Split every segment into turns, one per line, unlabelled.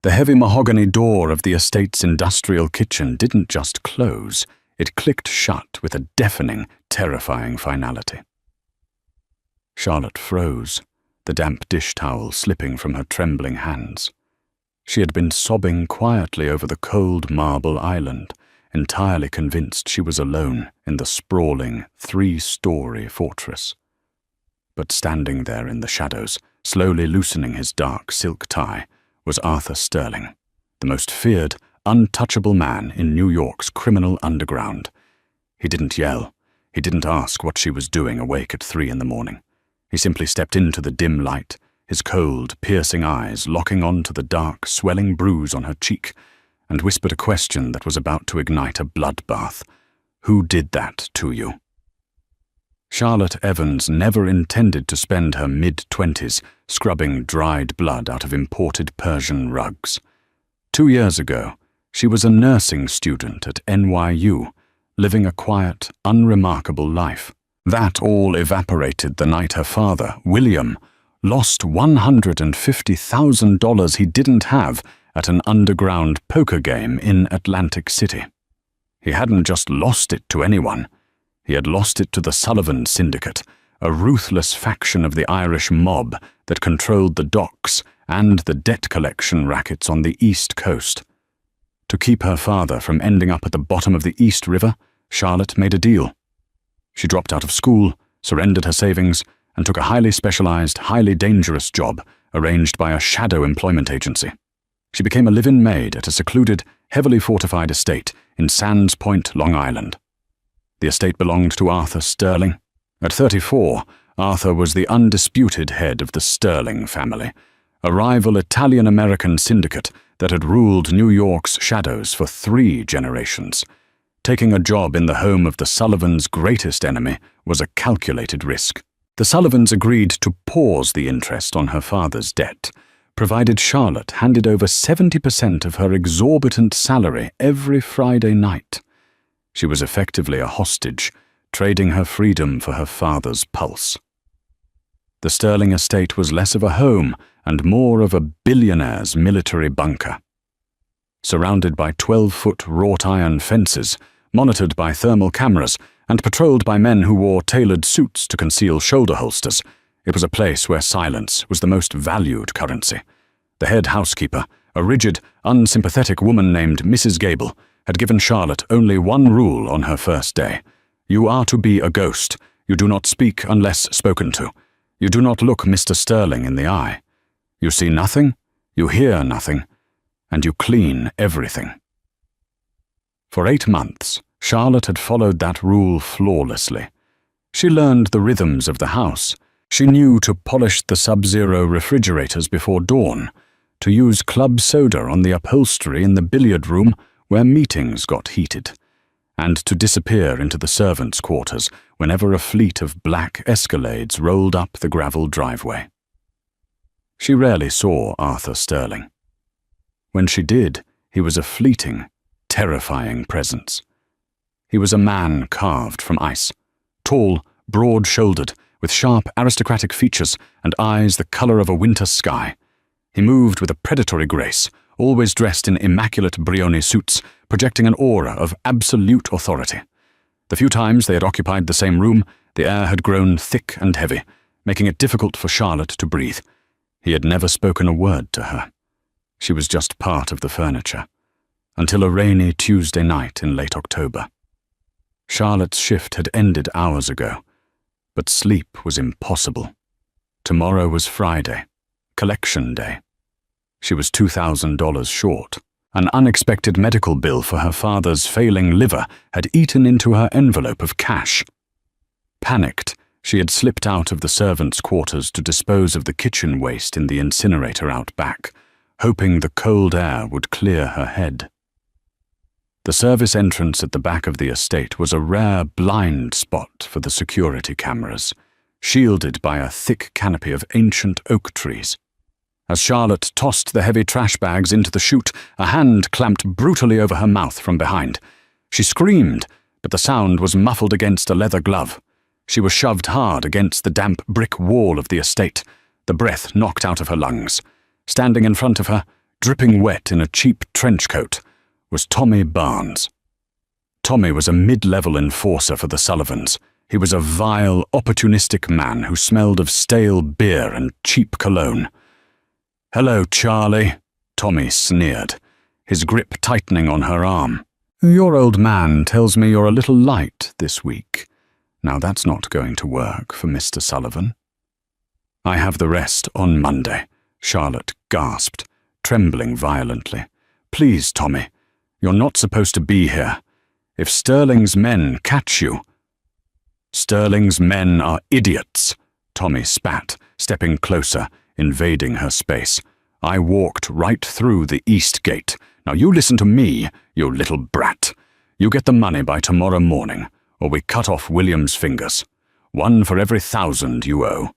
The heavy mahogany door of the estate's industrial kitchen didn't just close, it clicked shut with a deafening, terrifying finality. Charlotte froze, the damp dish towel slipping from her trembling hands. She had been sobbing quietly over the cold marble island, entirely convinced she was alone in the sprawling, 3-story fortress. But standing there in the shadows, slowly loosening his dark silk tie, was Arthur Sterling, the most feared, untouchable man in New York's criminal underground. He didn't yell. He didn't ask what she was doing awake at 3 a.m. He simply stepped into the dim light, his cold, piercing eyes locking onto the dark, swelling bruise on her cheek, and whispered a question that was about to ignite a bloodbath. "Who did that to you?" Charlotte Evans never intended to spend her mid-20s scrubbing dried blood out of imported Persian rugs. 2 years ago, she was a nursing student at NYU, living a quiet, unremarkable life. That all evaporated the night her father, William, lost $150,000 he didn't have at an underground poker game in Atlantic City. He hadn't just lost it to anyone. He had lost it to the Sullivan Syndicate, a ruthless faction of the Irish mob that controlled the docks and the debt collection rackets on the East Coast. To keep her father from ending up at the bottom of the East River, Charlotte made a deal. She dropped out of school, surrendered her savings, and took a highly specialized, highly dangerous job arranged by a shadow employment agency. She became a live-in maid at a secluded, heavily fortified estate in Sands Point, Long Island. The estate belonged to Arthur Sterling. At 34, Arthur was the undisputed head of the Sterling family, a rival Italian-American syndicate that had ruled New York's shadows for 3 generations. Taking a job in the home of the Sullivans' greatest enemy was a calculated risk. The Sullivans agreed to pause the interest on her father's debt, provided Charlotte handed over 70% of her exorbitant salary every Friday night. She was effectively a hostage, trading her freedom for her father's pulse. The Sterling estate was less of a home and more of a billionaire's military bunker. Surrounded by 12-foot wrought-iron fences, monitored by thermal cameras, and patrolled by men who wore tailored suits to conceal shoulder holsters, it was a place where silence was the most valued currency. The head housekeeper, a rigid, unsympathetic woman named Mrs. Gable, had given Charlotte only one rule on her first day. You are to be a ghost. You do not speak unless spoken to. You do not look Mr. Sterling in the eye. You see nothing, you hear nothing, and you clean everything. For 8 months, Charlotte had followed that rule flawlessly. She learned the rhythms of the house. She knew to polish the sub-zero refrigerators before dawn, to use club soda on the upholstery in the billiard room where meetings got heated, and to disappear into the servants' quarters whenever a fleet of black Escalades rolled up the gravel driveway. She rarely saw Arthur Sterling. When she did, he was a fleeting, terrifying presence. He was a man carved from ice, tall, broad-shouldered, with sharp aristocratic features and eyes the color of a winter sky. He moved with a predatory grace, always dressed in immaculate Brioni suits, projecting an aura of absolute authority. The few times they had occupied the same room, the air had grown thick and heavy, making it difficult for Charlotte to breathe. He had never spoken a word to her. She was just part of the furniture, until a rainy Tuesday night in late October. Charlotte's shift had ended hours ago, but sleep was impossible. Tomorrow was Friday, collection day. She was $2,000 short. An unexpected medical bill for her father's failing liver had eaten into her envelope of cash. Panicked, she had slipped out of the servants' quarters to dispose of the kitchen waste in the incinerator out back, hoping the cold air would clear her head. The service entrance at the back of the estate was a rare blind spot for the security cameras, shielded by a thick canopy of ancient oak trees. As Charlotte tossed the heavy trash bags into the chute, a hand clamped brutally over her mouth from behind. She screamed, but the sound was muffled against a leather glove. She was shoved hard against the damp brick wall of the estate, the breath knocked out of her lungs. Standing in front of her, dripping wet in a cheap trench coat, was Tommy Barnes. Tommy was a mid-level enforcer for the Sullivans. He was a vile, opportunistic man who smelled of stale beer and cheap cologne. "Hello, Charlie," Tommy sneered, his grip tightening on her arm. "Your old man tells me you're a little light this week. Now that's not going to work for Mr. Sullivan." "I have the rest on Monday," Charlotte gasped, trembling violently. "Please, Tommy, you're not supposed to be here. If Sterling's men catch you—" "Sterling's men are idiots," Tommy spat, stepping closer, invading her space. "I walked right through the east gate. Now you listen to me, you little brat. You get the money by tomorrow morning, or we cut off William's fingers. 1 for every 1,000 you owe."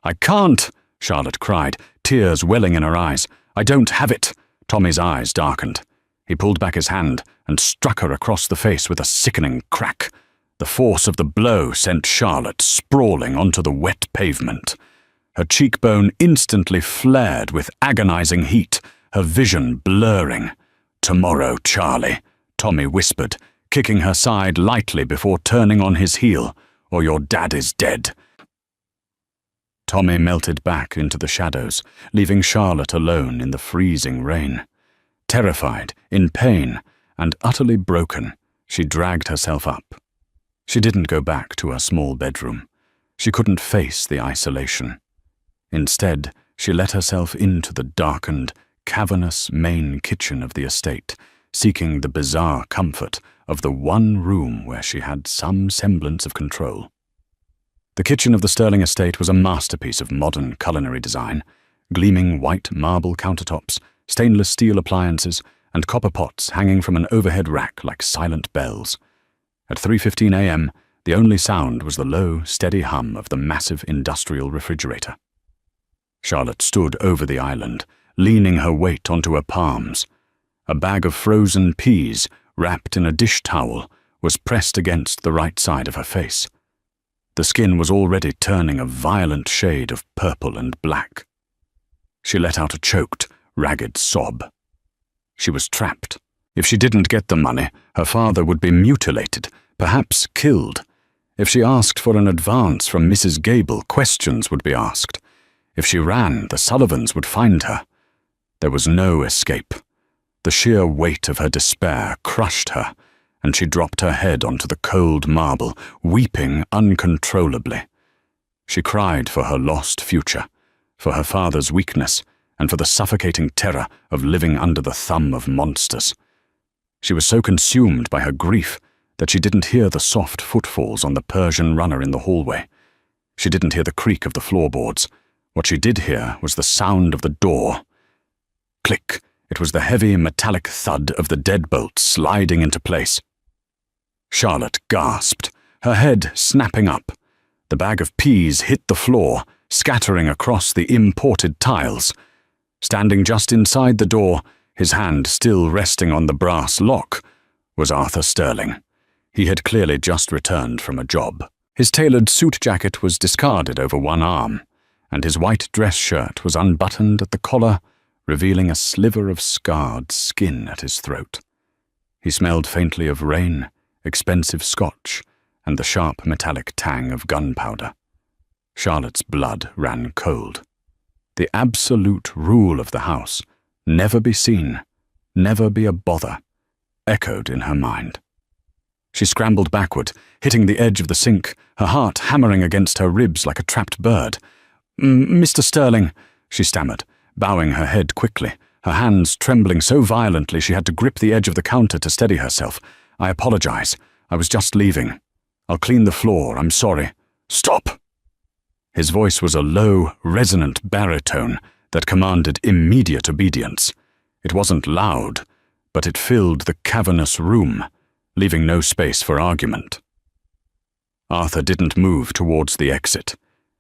"I can't," Charlotte cried, tears welling in her eyes. "I don't have it." Tommy's eyes darkened. He pulled back his hand and struck her across the face with a sickening crack. The force of the blow sent Charlotte sprawling onto the wet pavement. Her cheekbone instantly flared with agonizing heat, her vision blurring. "Tomorrow, Charlie," Tommy whispered, kicking her side lightly before turning on his heel, "or your dad is dead." Tommy melted back into the shadows, leaving Charlotte alone in the freezing rain. Terrified, in pain, and utterly broken, she dragged herself up. She didn't go back to her small bedroom. She couldn't face the isolation. Instead, she let herself into the darkened, cavernous main kitchen of the estate, seeking the bizarre comfort of the one room where she had some semblance of control. The kitchen of the Sterling estate was a masterpiece of modern culinary design, gleaming white marble countertops, stainless steel appliances, and copper pots hanging from an overhead rack like silent bells. At 3:15 a.m., the only sound was the low, steady hum of the massive industrial refrigerator. Charlotte stood over the island, leaning her weight onto her palms. A bag of frozen peas, wrapped in a dish towel, was pressed against the right side of her face. The skin was already turning a violent shade of purple and black. She let out a choked, ragged sob. She was trapped. If she didn't get the money, her father would be mutilated, perhaps killed. If she asked for an advance from Mrs. Gable, questions would be asked. If she ran, the Sullivans would find her. There was no escape. The sheer weight of her despair crushed her, and she dropped her head onto the cold marble, weeping uncontrollably. She cried for her lost future, for her father's weakness, and for the suffocating terror of living under the thumb of monsters. She was so consumed by her grief that she didn't hear the soft footfalls on the Persian runner in the hallway. She didn't hear the creak of the floorboards. What she did hear was the sound of the door. Click! It was the heavy metallic thud of the deadbolt sliding into place. Charlotte gasped, her head snapping up. The bag of peas hit the floor, scattering across the imported tiles. Standing just inside the door, his hand still resting on the brass lock, was Arthur Sterling. He had clearly just returned from a job. His tailored suit jacket was discarded over one arm, and his white dress shirt was unbuttoned at the collar, revealing a sliver of scarred skin at his throat. He smelled faintly of rain, expensive scotch, and the sharp metallic tang of gunpowder. Charlotte's blood ran cold. The absolute rule of the house, never be seen, never be a bother, echoed in her mind. She scrambled backward, hitting the edge of the sink, her heart hammering against her ribs like a trapped bird. "Mr. Sterling," she stammered, bowing her head quickly, her hands trembling so violently she had to grip the edge of the counter to steady herself. "I apologize. I was just leaving. I'll clean the floor. I'm sorry." "Stop!" His voice was a low, resonant baritone that commanded immediate obedience. It wasn't loud, but it filled the cavernous room, leaving no space for argument. Arthur didn't move towards the exit.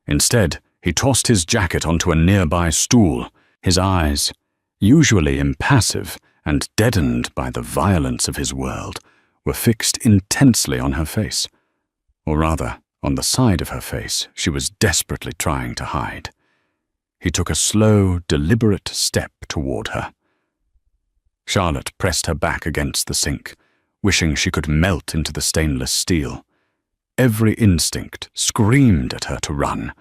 Instead, he tossed his jacket onto a nearby stool. His eyes, usually impassive and deadened by the violence of his world, were fixed intensely on her face. Or rather, on the side of her face she was desperately trying to hide. He took a slow, deliberate step toward her. Charlotte pressed her back against the sink, wishing she could melt into the stainless steel. Every instinct screamed at her to run,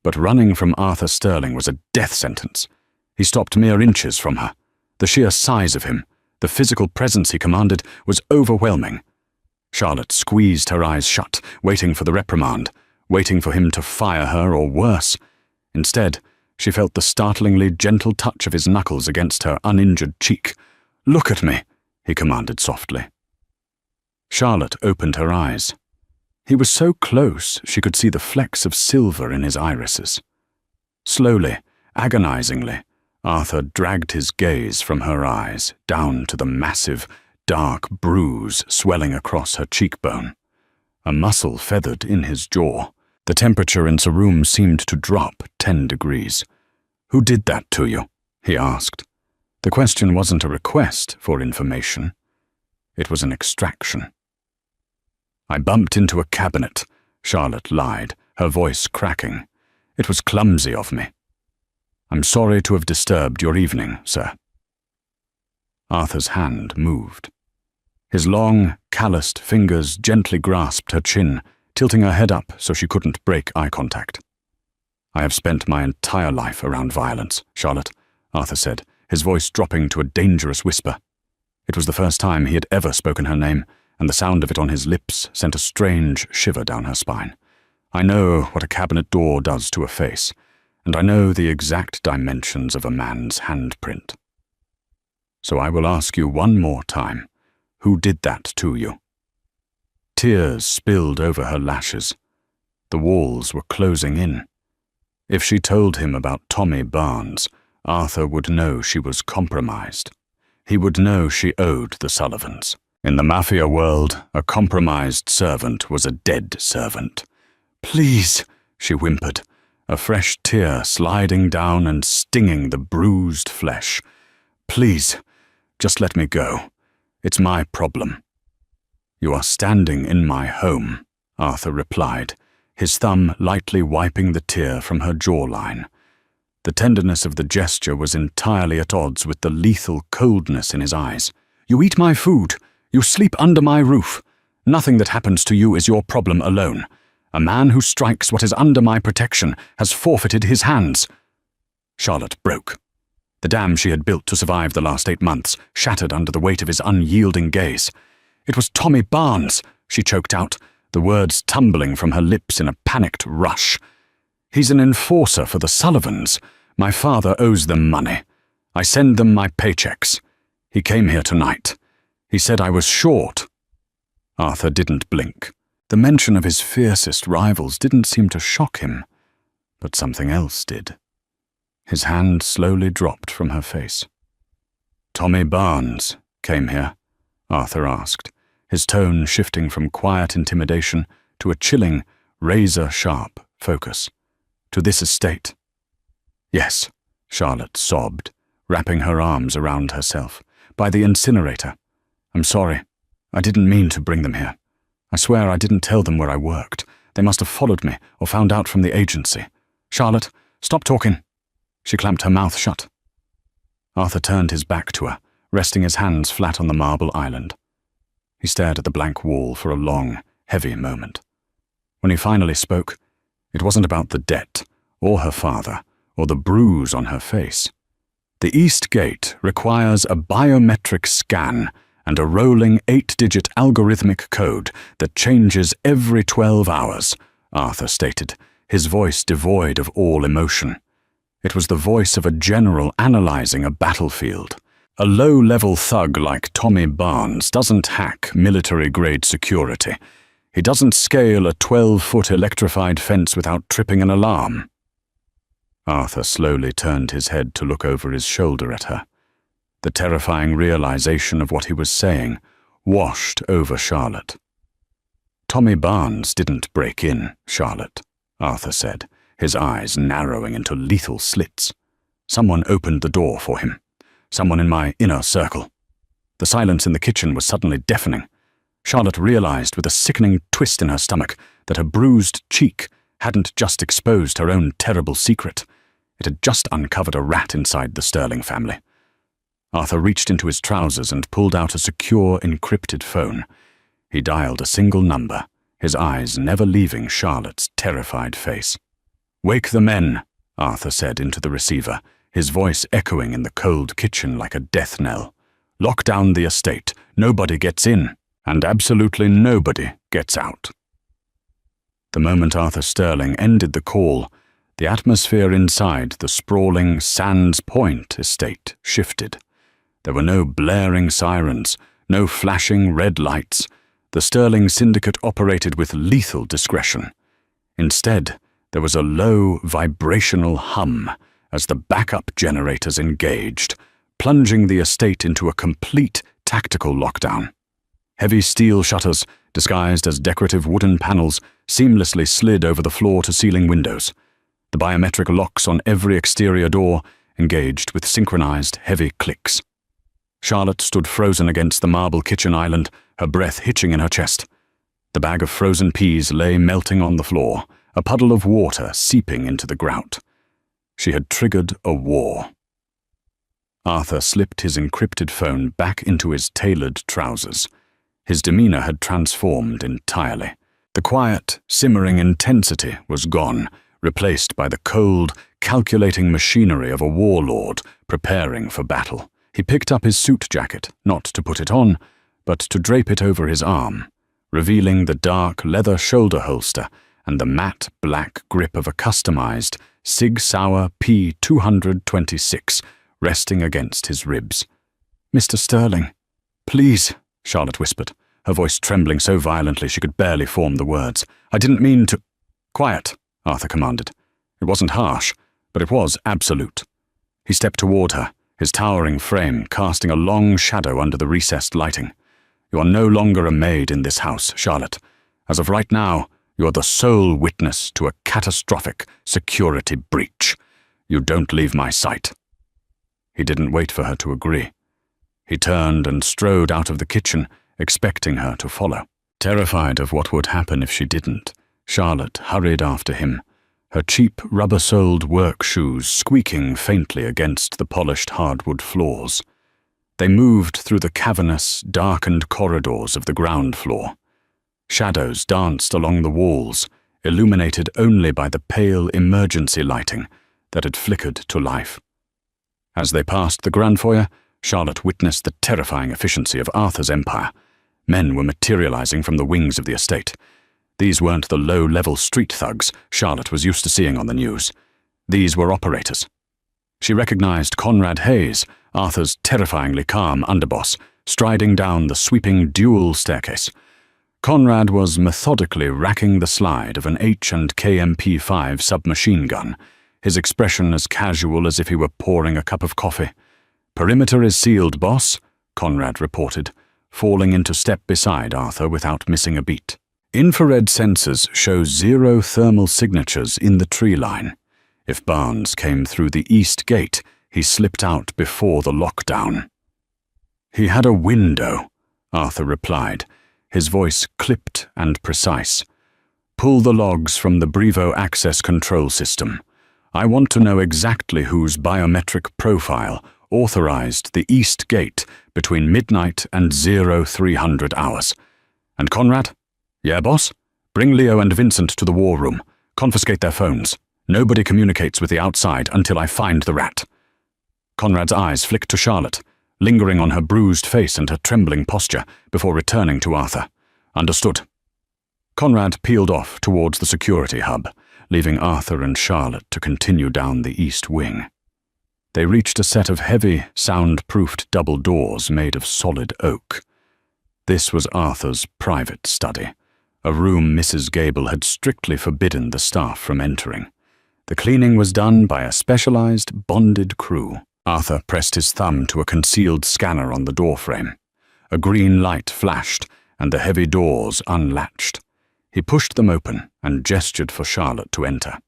but running from Arthur Sterling was a death sentence. He stopped mere inches from her. The sheer size of him, the physical presence he commanded, was overwhelming. Charlotte squeezed her eyes shut, waiting for the reprimand, waiting for him to fire her or worse. Instead, she felt the startlingly gentle touch of his knuckles against her uninjured cheek. "Look at me," he commanded softly. Charlotte opened her eyes. He was so close she could see the flecks of silver in his irises. Slowly, agonizingly, Arthur dragged his gaze from her eyes down to the massive, dark bruise swelling across her cheekbone. A muscle feathered in his jaw. The temperature in the room seemed to drop 10 degrees. "Who did that to you?" he asked. The question wasn't a request for information. It was an extraction. "I bumped into a cabinet," Charlotte lied, her voice cracking. "It was clumsy of me. I'm sorry to have disturbed your evening, sir." Arthur's hand moved. His long, calloused fingers gently grasped her chin, tilting her head up so she couldn't break eye contact. "I have spent my entire life around violence, Charlotte," Arthur said, his voice dropping to a dangerous whisper. It was the first time he had ever spoken her name, and the sound of it on his lips sent a strange shiver down her spine. "I know what a cabinet door does to a face, and I know the exact dimensions of a man's handprint. So I will ask you one more time, who did that to you?" Tears spilled over her lashes. The walls were closing in. If she told him about Tommy Barnes, Arthur would know she was compromised. He would know she owed the Sullivans. In the Mafia world, a compromised servant was a dead servant. "Please," she whimpered, a fresh tear sliding down and stinging the bruised flesh. "Please, just let me go. It's my problem." "You are standing in my home," Arthur replied, his thumb lightly wiping the tear from her jawline. The tenderness of the gesture was entirely at odds with the lethal coldness in his eyes. "You eat my food. You sleep under my roof. Nothing that happens to you is your problem alone. A man who strikes what is under my protection has forfeited his hands." Charlotte broke. The dam she had built to survive the last 8 months shattered under the weight of his unyielding gaze. "It was Tommy Barnes," she choked out, the words tumbling from her lips in a panicked rush. "He's an enforcer for the Sullivans. My father owes them money. I send them my paychecks. He came here tonight. He said I was short." Arthur didn't blink. The mention of his fiercest rivals didn't seem to shock him, but something else did. His hand slowly dropped from her face. "Tommy Barnes came here?" Arthur asked, his tone shifting from quiet intimidation to a chilling, razor-sharp focus. "To this estate?" "Yes," Charlotte sobbed, wrapping her arms around herself. "By the incinerator. I'm sorry. I didn't mean to bring them here. I swear I didn't tell them where I worked. They must have followed me or found out from the agency. Charlotte, stop talking." She clamped her mouth shut. Arthur turned his back to her, resting his hands flat on the marble island. He stared at the blank wall for a long, heavy moment. When he finally spoke, it wasn't about the debt, or her father, or the bruise on her face. "The East Gate requires a biometric scan and a rolling 8-digit algorithmic code that changes every 12 hours, Arthur stated, his voice devoid of all emotion. It was the voice of a general analyzing a battlefield. A low-level thug like Tommy Barnes doesn't hack military-grade security. He doesn't scale a 12-foot electrified fence without tripping an alarm." Arthur slowly turned his head to look over his shoulder at her. The terrifying realization of what he was saying washed over Charlotte. "Tommy Barnes didn't break in, Charlotte," Arthur said, his eyes narrowing into lethal slits. "Someone opened the door for him. Someone in my inner circle." The silence in the kitchen was suddenly deafening. Charlotte realized with a sickening twist in her stomach that her bruised cheek hadn't just exposed her own terrible secret. It had just uncovered a rat inside the Sterling family. Arthur reached into his trousers and pulled out a secure, encrypted phone. He dialed a single number, his eyes never leaving Charlotte's terrified face. "Wake the men," Arthur said into the receiver, his voice echoing in the cold kitchen like a death knell. "Lock down the estate. Nobody gets in, and absolutely nobody gets out." The moment Arthur Sterling ended the call, the atmosphere inside the sprawling Sands Point estate shifted. There were no blaring sirens, no flashing red lights. The Sterling syndicate operated with lethal discretion. Instead, there was a low, vibrational hum as the backup generators engaged, plunging the estate into a complete tactical lockdown. Heavy steel shutters, disguised as decorative wooden panels, seamlessly slid over the floor-to-ceiling windows. The biometric locks on every exterior door engaged with synchronized heavy clicks. Charlotte stood frozen against the marble kitchen island, her breath hitching in her chest. The bag of frozen peas lay melting on the floor, a puddle of water seeping into the grout. She had triggered a war. Arthur slipped his encrypted phone back into his tailored trousers. His demeanor had transformed entirely. The quiet, simmering intensity was gone, replaced by the cold, calculating machinery of a warlord preparing for battle. He picked up his suit jacket, not to put it on, but to drape it over his arm, revealing the dark leather shoulder holster and the matte black grip of a customized Sig Sauer P226 resting against his ribs. "Mr. Sterling, please," Charlotte whispered, her voice trembling so violently she could barely form the words. "I didn't mean to—" "Quiet," Arthur commanded. It wasn't harsh, but it was absolute. He stepped toward her, his towering frame casting a long shadow under the recessed lighting. "You are no longer a maid in this house, Charlotte. As of right now, you are the sole witness to a catastrophic security breach. You don't leave my sight." He didn't wait for her to agree. He turned and strode out of the kitchen, expecting her to follow. Terrified of what would happen if she didn't, Charlotte hurried after him, her cheap rubber-soled work shoes squeaking faintly against the polished hardwood floors. They moved through the cavernous, darkened corridors of the ground floor. Shadows danced along the walls, illuminated only by the pale emergency lighting that had flickered to life. As they passed the grand foyer, Charlotte witnessed the terrifying efficiency of Arthur's empire. Men were materializing from the wings of the estate. These weren't the low-level street thugs Charlotte was used to seeing on the news. These were operators. She recognized Conrad Hayes, Arthur's terrifyingly calm underboss, striding down the sweeping dual staircase. Conrad was methodically racking the slide of an H&K MP5 submachine gun, his expression as casual as if he were pouring a cup of coffee. "Perimeter is sealed, boss," Conrad reported, falling into step beside Arthur without missing a beat. Infrared sensors show 0 thermal signatures in the tree line. If Barnes came through the east gate, he slipped out before the lockdown. "He had a window," Arthur replied, his voice clipped and precise. "Pull the logs from the Brevo access control system. I want to know exactly whose biometric profile authorized the east gate between midnight and 0300 hours. And Conrad? Yeah, boss? Bring Leo and Vincent to the war room. Confiscate their phones. Nobody communicates with the outside until I find the rat." Conrad's eyes flicked to Charlotte, lingering on her bruised face and her trembling posture before returning to Arthur. "Understood." Conrad peeled off towards the security hub, leaving Arthur and Charlotte to continue down the east wing. They reached a set of heavy, sound-proofed double doors made of solid oak. This was Arthur's private study, a room Mrs. Gable had strictly forbidden the staff from entering. The cleaning was done by a specialized, bonded crew. Arthur pressed his thumb to a concealed scanner on the doorframe. A green light flashed, and the heavy doors unlatched. He pushed them open and gestured for Charlotte to enter.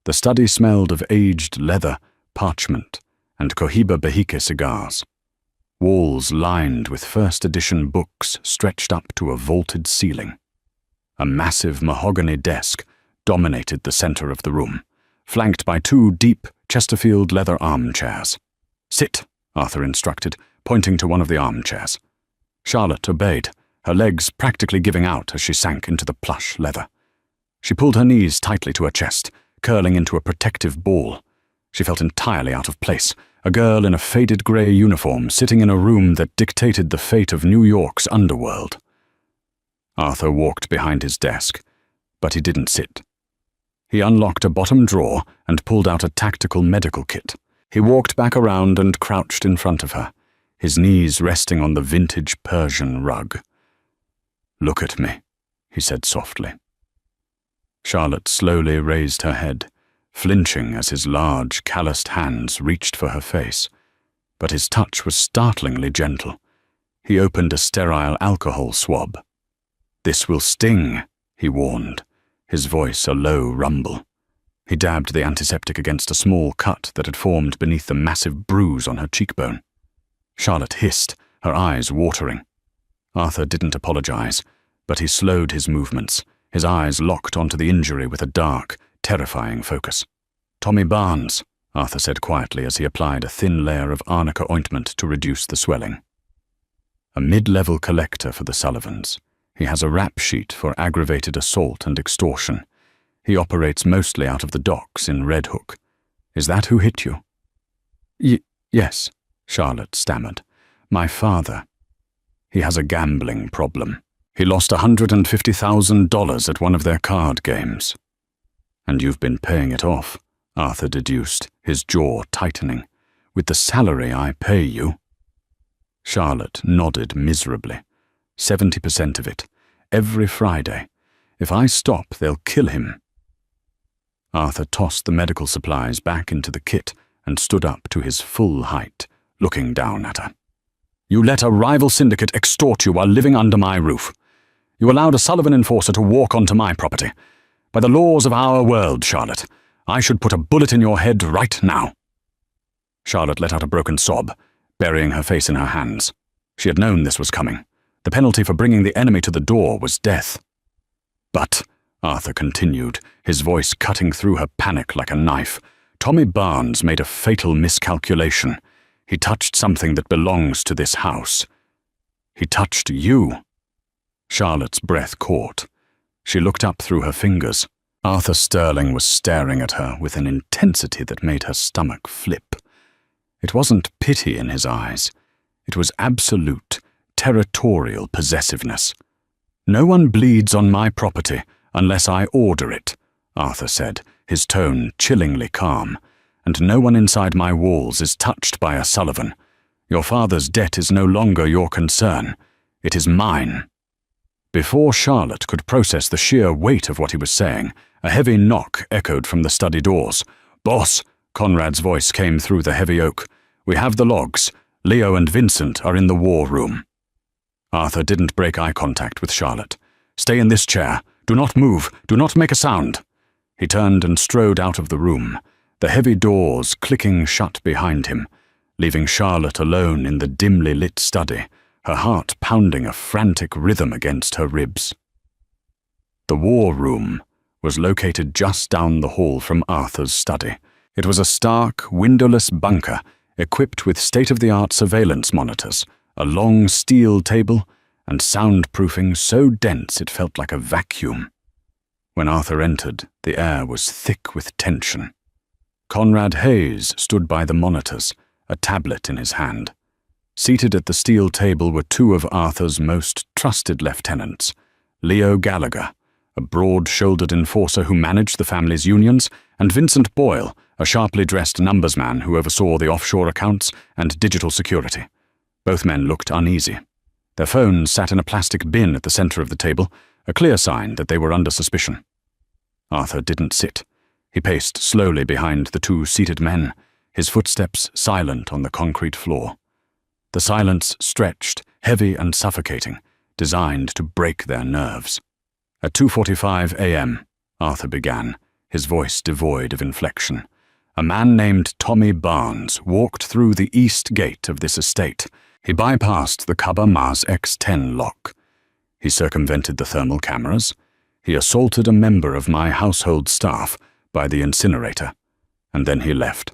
The study smelled of aged leather, parchment, and Cohiba Behike cigars. Walls lined with first-edition books stretched up to a vaulted ceiling. A massive mahogany desk dominated the center of the room, flanked by 2 deep Chesterfield leather armchairs. "Sit," Arthur instructed, pointing to one of the armchairs. Charlotte obeyed, her legs practically giving out as she sank into the plush leather. She pulled her knees tightly to her chest, curling into a protective ball. She felt entirely out of place, a girl in a faded grey uniform sitting in a room that dictated the fate of New York's underworld. Arthur walked behind his desk, but he didn't sit. He unlocked a bottom drawer and pulled out a tactical medical kit. He walked back around and crouched in front of her, his knees resting on the vintage Persian rug. "Look at me," he said softly. Charlotte slowly raised her head, flinching as his large, calloused hands reached for her face. But his touch was startlingly gentle. He opened a sterile alcohol swab. "This will sting," he warned, his voice a low rumble. He dabbed the antiseptic against a small cut that had formed beneath the massive bruise on her cheekbone. Charlotte hissed, her eyes watering. Arthur didn't apologize, but he slowed his movements, his eyes locked onto the injury with a dark, terrifying focus. "Tommy Barnes," Arthur said quietly as he applied a thin layer of arnica ointment to reduce the swelling. "A mid-level collector for the Sullivans. He has a rap sheet for aggravated assault and extortion. He operates mostly out of the docks in Red Hook. Is that who hit you?" Yes," Charlotte stammered. "My father. He has a gambling problem. He lost $150,000 at one of their card games." "And you've been paying it off," Arthur deduced, his jaw tightening. "With the salary I pay you." Charlotte nodded miserably. 70% of it. Every Friday. If I stop, they'll kill him. Arthur tossed the medical supplies back into the kit and stood up to his full height, looking down at her. "You let a rival syndicate extort you while living under my roof. You allowed a Sullivan enforcer to walk onto my property. By the laws of our world, Charlotte, I should put a bullet in your head right now." Charlotte let out a broken sob, burying her face in her hands. She had known this was coming. The penalty for bringing the enemy to the door was death. "But," Arthur continued, his voice cutting through her panic like a knife, "Tommy Barnes made a fatal miscalculation. He touched something that belongs to this house. He touched you." Charlotte's breath caught. She looked up through her fingers. Arthur Sterling was staring at her with an intensity that made her stomach flip. It wasn't pity in his eyes. It was absolute, territorial possessiveness. "No one bleeds on my property unless I order it," Arthur said, his tone chillingly calm. "And no one inside my walls is touched by a Sullivan. Your father's debt is no longer your concern. It is mine." Before Charlotte could process the sheer weight of what he was saying, a heavy knock echoed from the study doors. "Boss," Conrad's voice came through the heavy oak. "We have the logs. Leo and Vincent are in the war room." Arthur didn't break eye contact with Charlotte. "Stay in this chair. Do not move. Do not make a sound." He turned and strode out of the room, the heavy doors clicking shut behind him, leaving Charlotte alone in the dimly lit study, her heart pounding a frantic rhythm against her ribs. The war room was located just down the hall from Arthur's study. It was a stark, windowless bunker equipped with state-of-the-art surveillance monitors, a long steel table, and soundproofing so dense it felt like a vacuum. When Arthur entered, the air was thick with tension. Conrad Hayes stood by the monitors, a tablet in his hand. Seated at the steel table were two of Arthur's most trusted lieutenants, Leo Gallagher, a broad-shouldered enforcer who managed the family's unions, and Vincent Boyle, a sharply dressed numbersman who oversaw the offshore accounts and digital security. Both men looked uneasy. Their phones sat in a plastic bin at the center of the table, a clear sign that they were under suspicion. Arthur didn't sit. He paced slowly behind the two seated men, his footsteps silent on the concrete floor. The silence stretched, heavy and suffocating, designed to break their nerves. At 2:45 a.m., Arthur began, his voice devoid of inflection. A man named Tommy Barnes walked through the east gate of this estate. He bypassed the Cubba Mars X10 lock. He circumvented the thermal cameras. He assaulted a member of my household staff by the incinerator, and then he left.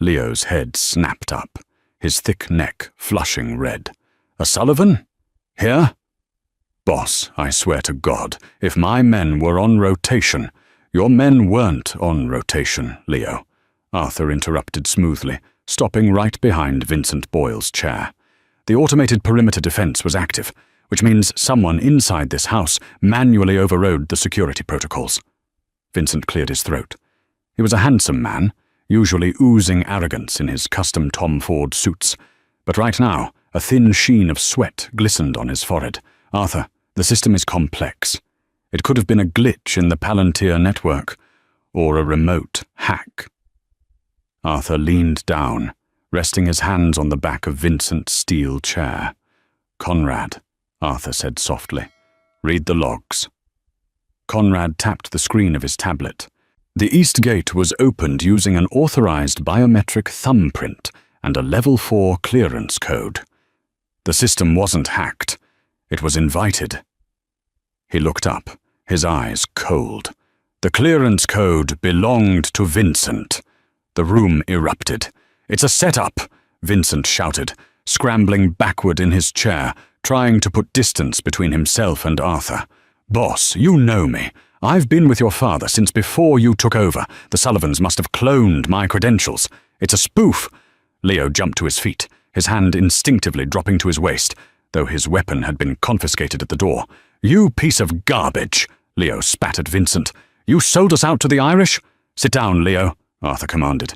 Leo's head snapped up, his thick neck flushing red. "O'Sullivan? Here?" "Boss, I swear to God, if my men were on rotation—" "Your men weren't on rotation, Leo," Arthur interrupted smoothly, stopping right behind Vincent Boyle's chair. "The automated perimeter defense was active, which means someone inside this house manually overrode the security protocols." Vincent cleared his throat. He was a handsome man, usually oozing arrogance in his custom Tom Ford suits, but right now a thin sheen of sweat glistened on his forehead. "Arthur, the system is complex. It could have been a glitch in the Palantir network, or a remote hack." Arthur leaned down, resting his hands on the back of Vincent's steel chair. "Conrad," Arthur said softly, "read the logs." Conrad tapped the screen of his tablet. The east gate was opened using an authorized biometric thumbprint and a Level 4 clearance code. The system wasn't hacked. It was invited. He looked up, his eyes cold. The clearance code belonged to Vincent. The room erupted. "It's a setup," Vincent shouted, scrambling backward in his chair, trying to put distance between himself and Arthur. "Boss, you know me. I've been with your father since before you took over. The Sullivans must have cloned my credentials. It's a spoof." Leo jumped to his feet, his hand instinctively dropping to his waist, though his weapon had been confiscated at the door. "You piece of garbage," Leo spat at Vincent. "You sold us out to the Irish?" "Sit down, Leo," Arthur commanded.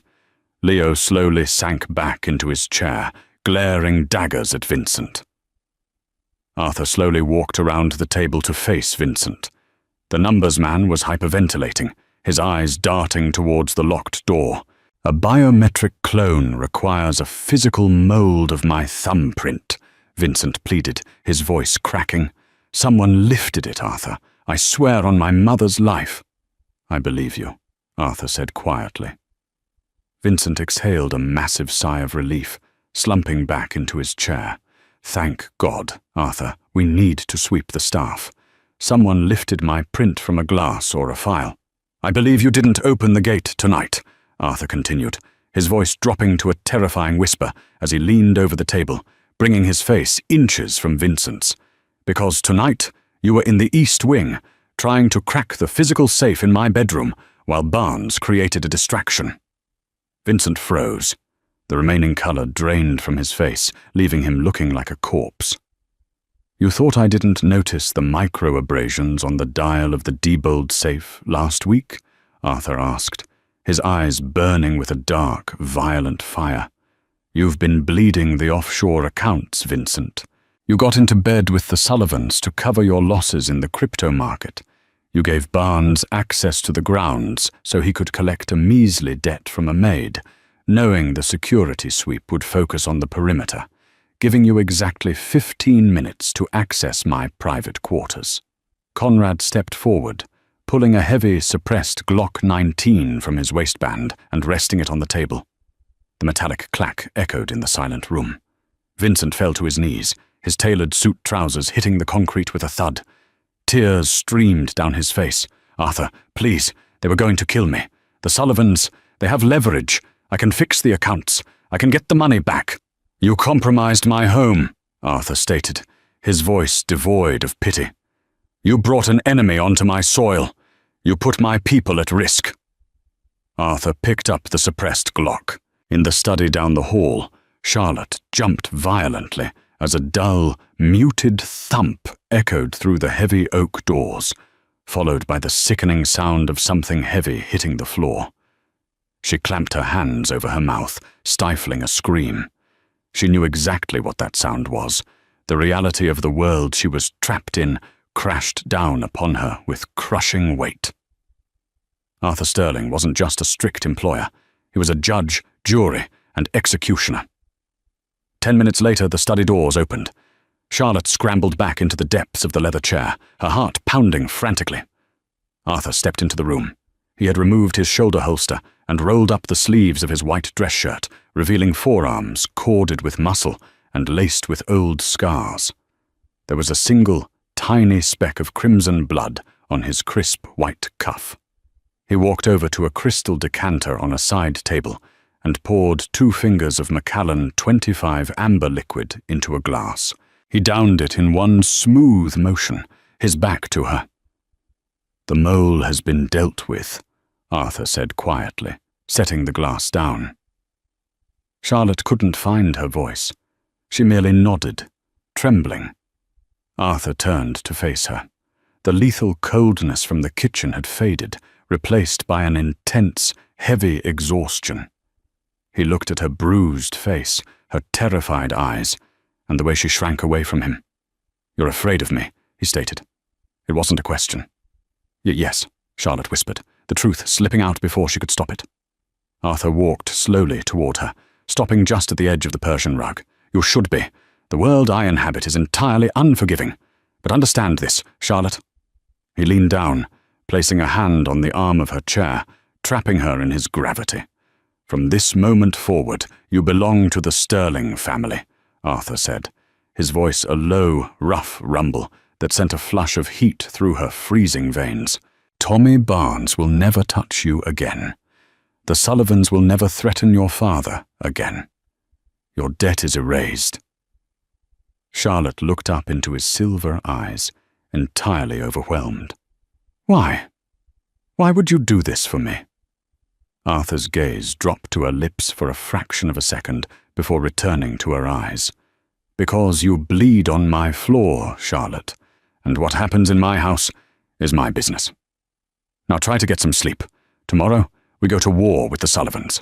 Leo slowly sank back into his chair, glaring daggers at Vincent. Arthur slowly walked around the table to face Vincent. The numbers man was hyperventilating, his eyes darting towards the locked door. "A biometric clone requires a physical mold of my thumbprint," Vincent pleaded, his voice cracking. "Someone lifted it, Arthur. I swear on my mother's life." "I believe you," Arthur said quietly. Vincent exhaled a massive sigh of relief, slumping back into his chair. "Thank God, Arthur. We need to sweep the staff. Someone lifted my print from a glass or a file." "I believe you didn't open the gate tonight," Arthur continued, his voice dropping to a terrifying whisper as he leaned over the table, bringing his face inches from Vincent's. "Because tonight you were in the East Wing, trying to crack the physical safe in my bedroom, while Barnes created a distraction." Vincent froze. The remaining color drained from his face, leaving him looking like a corpse. "You thought I didn't notice the micro-abrasions on the dial of the Diebold safe last week?" Arthur asked, his eyes burning with a dark, violent fire. "You've been bleeding the offshore accounts, Vincent. You got into bed with the Sullivans to cover your losses in the crypto market. You gave Barnes access to the grounds so he could collect a measly debt from a Maid, knowing the security sweep would focus on the perimeter, giving you exactly 15 minutes to access my private quarters." Conrad stepped forward, pulling a heavy, suppressed Glock 19 from his waistband and resting it on the table. The metallic clack echoed in the silent room. Vincent fell to his knees, his tailored suit trousers hitting the concrete with a thud. Tears streamed down his face. "Arthur, please, they were going to kill me. The Sullivans, they have leverage. I can fix the accounts. I can get the money back." "You compromised my home," Arthur stated, his voice devoid of pity. "You brought an enemy onto my soil. You put my people at risk." Arthur picked up the suppressed Glock. In the study down the hall, Charlotte jumped violently as a dull, muted thump echoed through the heavy oak doors, followed by the sickening sound of something heavy hitting the floor. She clamped her hands over her mouth, stifling a scream. She knew exactly what that sound was. The reality of the world she was trapped in crashed down upon her with crushing weight. Arthur Sterling wasn't just a strict employer. He was a judge, jury, and executioner. 10 minutes later, the study doors opened. Charlotte scrambled back into the depths of the leather chair, her heart pounding frantically. Arthur stepped into the room. He had removed his shoulder holster and rolled up the sleeves of his white dress shirt, revealing forearms corded with muscle and laced with old scars. There was a single, tiny speck of crimson blood on his crisp white cuff. He walked over to a crystal decanter on a side table and poured 2 fingers of Macallan 25 amber liquid into a glass. He downed it in one smooth motion, his back to her. "The mole has been dealt with," Arthur said quietly, setting the glass down. Charlotte couldn't find her voice. She merely nodded, trembling. Arthur turned to face her. The lethal coldness from the kitchen had faded, replaced by an intense, heavy exhaustion. He looked at her bruised face, her terrified eyes, and the way she shrank away from him. "You're afraid of me," he stated. It wasn't a question. Yes," Charlotte whispered, the truth slipping out before she could stop it. Arthur walked slowly toward her, stopping just at the edge of the Persian rug. "You should be. The world I inhabit is entirely unforgiving. But understand this, Charlotte." He leaned down, placing a hand on the arm of her chair, trapping her in his gravity. "From this moment forward, you belong to the Sterling family," Arthur said, his voice a low, rough rumble that sent a flush of heat through her freezing veins. "Tommy Barnes will never touch you again. The Sullivans will never threaten your father again. Your debt is erased." Charlotte looked up into his silver eyes, entirely overwhelmed. "Why? Why would you do this for me?" Arthur's gaze dropped to her lips for a fraction of a second before returning to her eyes. "Because you bleed on my floor, Charlotte, and what happens in my house is my business. Now try to get some sleep. Tomorrow, we go to war with the Sullivans."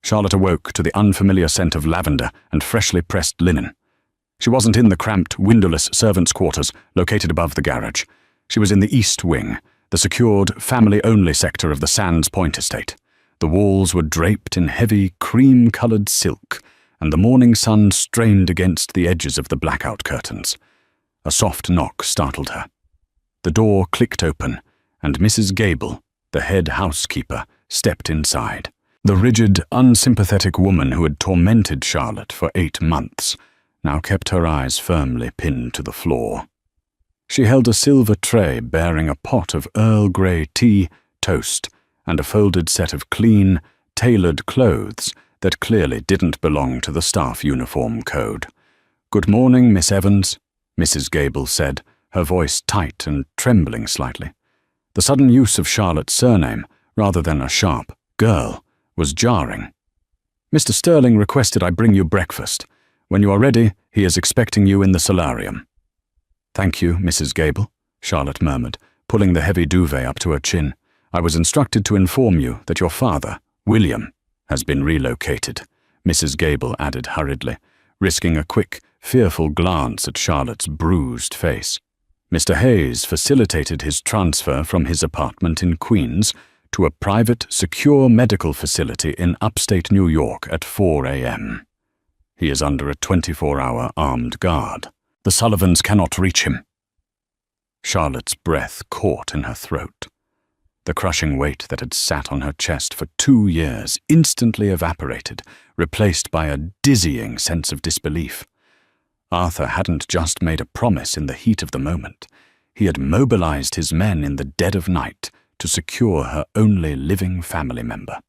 Charlotte awoke to the unfamiliar scent of lavender and freshly pressed linen. She wasn't in the cramped, windowless servants' quarters located above the garage. She was in the East Wing, the secured, family-only sector of the Sands Point estate. The walls were draped in heavy, cream-colored silk, and the morning sun strained against the edges of the blackout curtains. A soft knock startled her. The door clicked open, and Mrs. Gable, the head housekeeper, stepped inside. The rigid, unsympathetic woman who had tormented Charlotte for 8 months now kept her eyes firmly pinned to the floor. She held a silver tray bearing a pot of Earl Grey tea, toast, and a folded set of clean, tailored clothes that clearly didn't belong to the staff uniform code. "Good morning, Miss Evans," Mrs. Gable said, her voice tight and trembling slightly. The sudden use of Charlotte's surname, rather than a sharp "girl," was jarring. "Mr. Sterling requested I bring you breakfast. When you are ready, he is expecting you in the solarium." "Thank you, Mrs. Gable," Charlotte murmured, pulling the heavy duvet up to her chin. "I was instructed to inform you that your father, William, has been relocated," Mrs. Gable added hurriedly, risking a quick, fearful glance at Charlotte's bruised face. "Mr. Hayes facilitated his transfer from his apartment in Queens to a private, secure medical facility in upstate New York at 4 a.m. He is under a 24-hour armed guard. The Sullivans cannot reach him." Charlotte's breath caught in her throat. The crushing weight that had sat on her chest for 2 years instantly evaporated, replaced by a dizzying sense of disbelief. Arthur hadn't just made a promise in the heat of the moment. He had mobilized his men in the dead of night to secure her only living family member.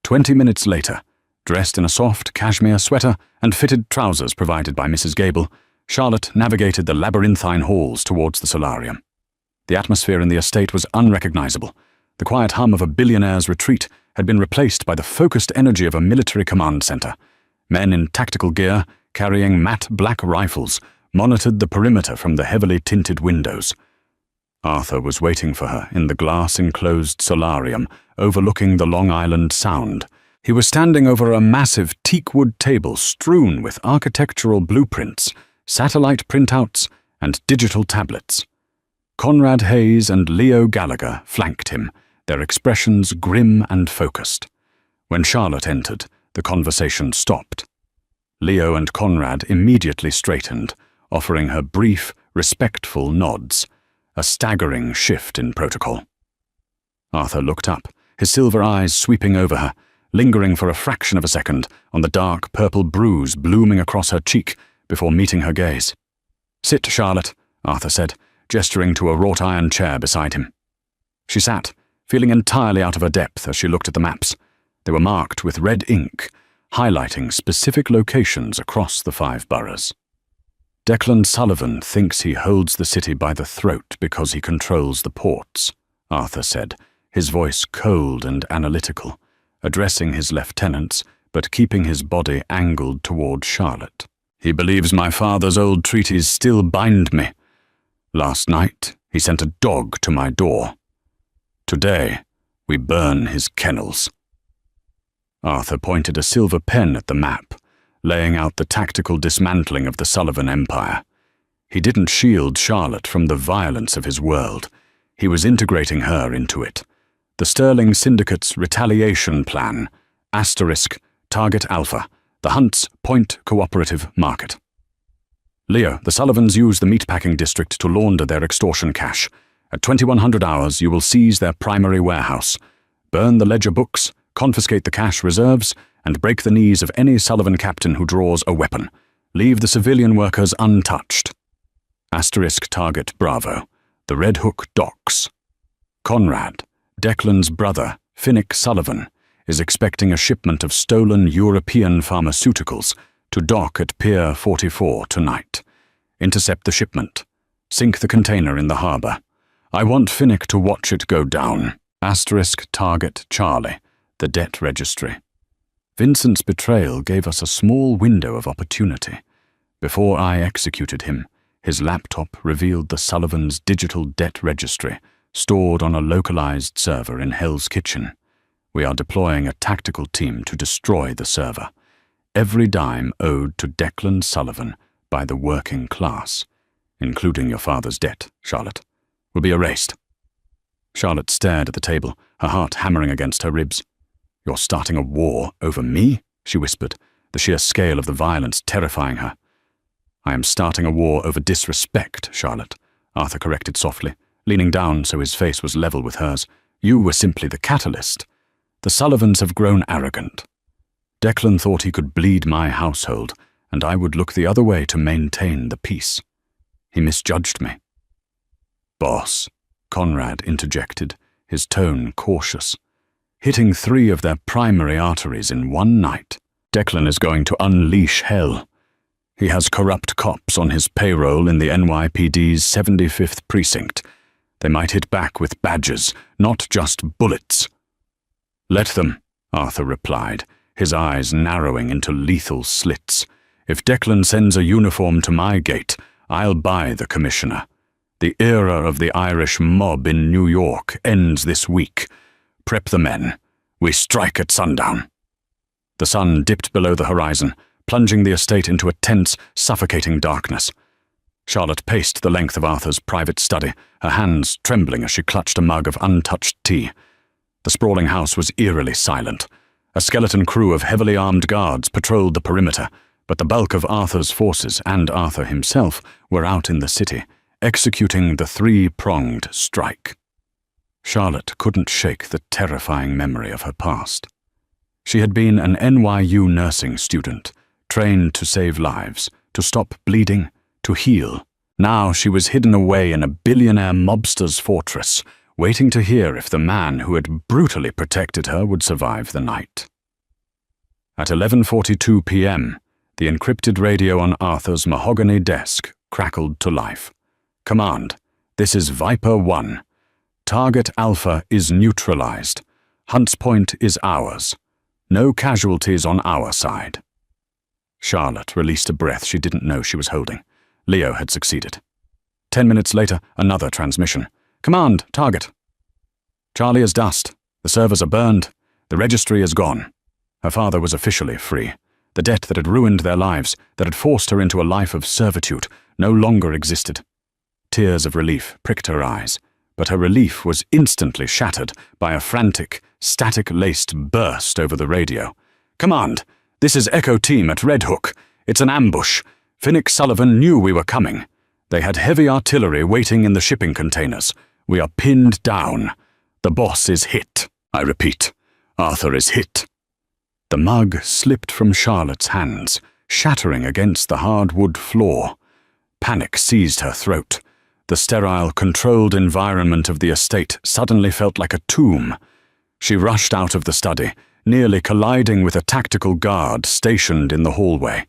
20 minutes later, dressed in a soft cashmere sweater and fitted trousers provided by Mrs. Gable, Charlotte navigated the labyrinthine halls towards the solarium. The atmosphere in the estate was unrecognizable. The quiet hum of a billionaire's retreat had been replaced by the focused energy of a military command center. Men in tactical gear, carrying matte black rifles, monitored the perimeter from the heavily tinted windows. Arthur was waiting for her in the glass-enclosed solarium overlooking the Long Island Sound. He was standing over a massive teakwood table strewn with architectural blueprints, satellite printouts, and digital tablets. Conrad Hayes and Leo Gallagher flanked him, their expressions grim and focused. When Charlotte entered, the conversation stopped. Leo and Conrad immediately straightened, offering her brief, respectful nods, a staggering shift in protocol. Arthur looked up, his silver eyes sweeping over her, lingering for a fraction of a second on the dark purple bruise blooming across her cheek before meeting her gaze. "Sit, Charlotte," Arthur said, gesturing to a wrought-iron chair beside him. She sat, feeling entirely out of her depth as she looked at the maps. They were marked with red ink, highlighting specific locations across the 5 boroughs. Declan Sullivan thinks he holds the city by the throat because he controls the ports, Arthur said, his voice cold and analytical, addressing his lieutenants but keeping his body angled toward Charlotte. He believes my father's old treaties still bind me. Last night, he sent a dog to my door. Today, we burn his kennels. Arthur pointed a silver pen at the map, laying out the tactical dismantling of the Sullivan Empire. He didn't shield Charlotte from the violence of his world. He was integrating her into it. The Sterling Syndicate's retaliation plan, *Target Alpha, the Hunt's Point Cooperative Market. Leo, the Sullivans use the meatpacking district to launder their extortion cash. At 2100 hours, you will seize their primary warehouse, burn the ledger books, confiscate the cash reserves, and break the knees of any Sullivan captain who draws a weapon. Leave the civilian workers untouched. *Target Bravo, the Red Hook Docks. Conrad, Declan's brother, Finnick Sullivan, is expecting a shipment of stolen European pharmaceuticals to dock at Pier 44 tonight. Intercept the shipment. Sink the container in the harbour. I want Finnick to watch it go down. *Target Charlie, the debt registry. Vincent's betrayal gave us a small window of opportunity. Before I executed him, his laptop revealed the Sullivans' digital debt registry, stored on a localized server in Hell's Kitchen. We are deploying a tactical team to destroy the server. Every dime owed to Declan Sullivan by the working class, including your father's debt, Charlotte, will be erased. Charlotte stared at the table, her heart hammering against her ribs. You're starting a war over me? She whispered, the sheer scale of the violence terrifying her. I am starting a war over disrespect, Charlotte, Arthur corrected softly, leaning down so his face was level with hers. You were simply the catalyst. The Sullivans have grown arrogant. Declan thought he could bleed my household, and I would look the other way to maintain the peace. He misjudged me. Boss, Conrad interjected, his tone cautious. Hitting 3 of their primary arteries in one night. Declan is going to unleash hell. He has corrupt cops on his payroll in the NYPD's 75th precinct. They might hit back with badges, not just bullets. Let them, Arthur replied, his eyes narrowing into lethal slits. If Declan sends a uniform to my gate, I'll buy the commissioner. The era of the Irish mob in New York ends this week. Prep the men. We strike at sundown. The sun dipped below the horizon, plunging the estate into a tense, suffocating darkness. Charlotte paced the length of Arthur's private study, her hands trembling as she clutched a mug of untouched tea. The sprawling house was eerily silent. A skeleton crew of heavily armed guards patrolled the perimeter, but the bulk of Arthur's forces and Arthur himself were out in the city, executing the 3-pronged strike. Charlotte couldn't shake the terrifying memory of her past. She had been an NYU nursing student, trained to save lives, to stop bleeding, to heal. Now she was hidden away in a billionaire mobster's fortress, waiting to hear if the man who had brutally protected her would survive the night. At 11:42 p.m., the encrypted radio on Arthur's mahogany desk crackled to life. Command, this is Viper 1. Target Alpha is neutralized. Hunt's Point is ours. No casualties on our side. Charlotte released a breath she didn't know she was holding. Leo had succeeded. 10 minutes later, another transmission. Command, target. Charlie is dust. The servers are burned. The registry is gone. Her father was officially free. The debt that had ruined their lives, that had forced her into a life of servitude, no longer existed. Tears of relief pricked her eyes, but her relief was instantly shattered by a frantic, static-laced burst over the radio. Command, this is Echo Team at Red Hook. It's an ambush. Finnick Sullivan knew we were coming. They had heavy artillery waiting in the shipping containers. We are pinned down. The boss is hit. I repeat, Arthur is hit. The mug slipped from Charlotte's hands, shattering against the hardwood floor. Panic seized her throat. The sterile, controlled environment of the estate suddenly felt like a tomb. She rushed out of the study, nearly colliding with a tactical guard stationed in the hallway.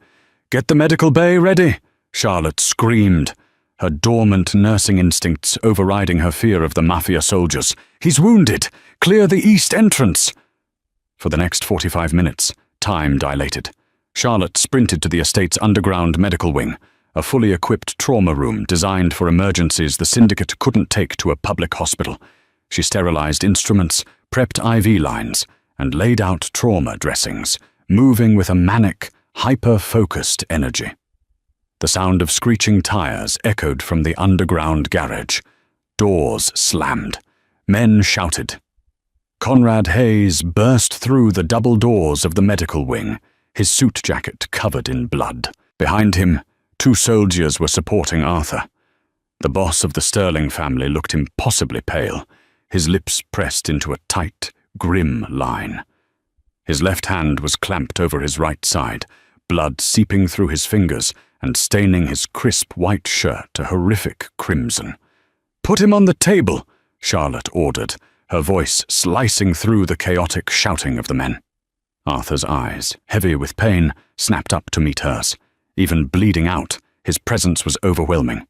"Get the medical bay ready!" Charlotte screamed, her dormant nursing instincts overriding her fear of the Mafia soldiers. "He's wounded! Clear the east entrance!" For the next 45 minutes, time dilated. Charlotte sprinted to the estate's underground medical wing, a fully equipped trauma room designed for emergencies the syndicate couldn't take to a public hospital. She sterilized instruments, prepped IV lines, and laid out trauma dressings, moving with a manic, hyper-focused energy. The sound of screeching tires echoed from the underground garage. Doors slammed. Men shouted. Conrad Hayes burst through the double doors of the medical wing, his suit jacket covered in blood. Behind him, 2 soldiers were supporting Arthur. The boss of the Sterling family looked impossibly pale, his lips pressed into a tight, grim line. His left hand was clamped over his right side, blood seeping through his fingers and staining his crisp white shirt a horrific crimson. "Put him on the table," Charlotte ordered, her voice slicing through the chaotic shouting of the men. Arthur's eyes, heavy with pain, snapped up to meet hers. Even bleeding out, his presence was overwhelming.